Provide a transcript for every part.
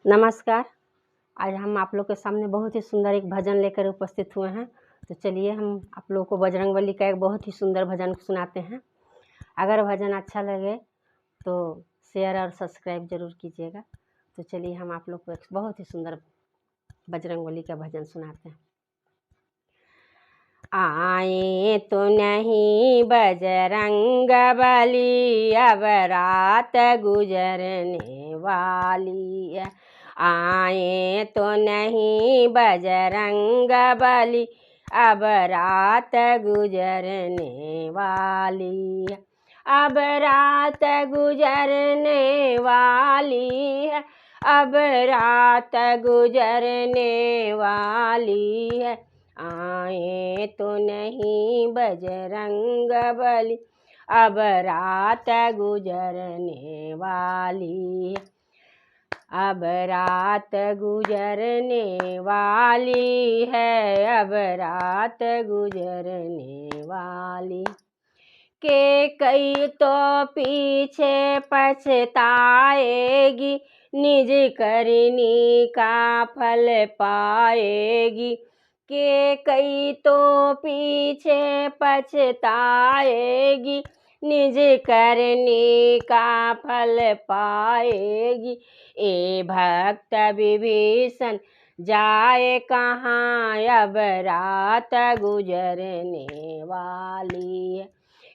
नमस्कार। आज हम आप लोग के सामने बहुत ही सुंदर एक भजन लेकर उपस्थित हुए हैं। तो चलिए हम आप लोगों को बजरंगबली का एक बहुत ही सुंदर भजन सुनाते हैं। अगर भजन अच्छा लगे तो शेयर और सब्सक्राइब ज़रूर कीजिएगा। तो चलिए हम आप लोग को एक बहुत ही सुंदर बजरंगबली का भजन सुनाते हैं। आए तो नहीं बजरंगबली, अब रात गुजरने वाली है। आए तो नहीं बजरंगबली, अब रात गुजरने वाली है। अब रात गुजरने वाली है, अब रात गुजरने वाली है। आए तो नहीं बजरंगबली, अब रात गुजरने वाली है। अब रात गुजरने वाली है, अब रात गुजरने वाली के कई तो पीछे पछताएगी, निज करनी का फल पाएगी। के कई तो पीछे पछताएगी, निज करनी का फल पाएगी। ए भक्त विभीषण जाए कहाँ, अब रात गुजरने वाली है।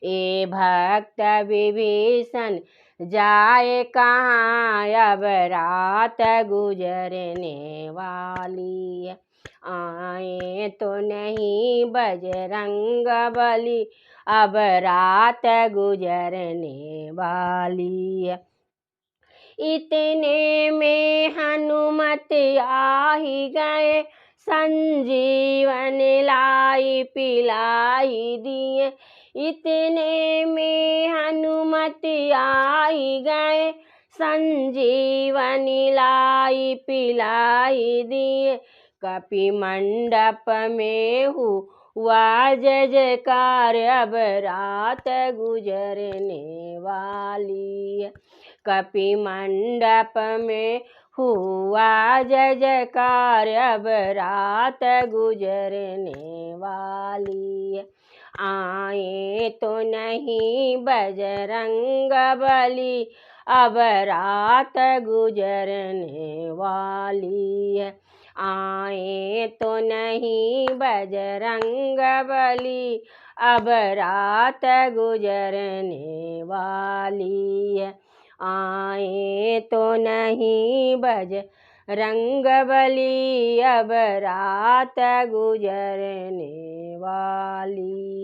ए भक्त विभीषण जाए कहाँ, अब रात गुजरने वाली है। आए तो नहीं बजरंगबली, अब रात गुजरने वाली है। इतने में हनुमत आ ही गए, संजीवन लाई पिलाई दिए। इतने में हनुमत आ ही गए, संजीवनी लाई पिलाई दिए। कपि मंडप में हुआ जय जयकार, अब रात गुजरने वाली है। कपि मंडप में हुआ जय जयकार, अब रात गुजरने वाली है। आए तो नहीं बजरंगबली, अब रात गुजरने वाली है। आए तो नहीं बजरंगबली, अब रात गुजरने वाली है। आए तो नहीं बजरंगबली, अब रात गुजरने वाली।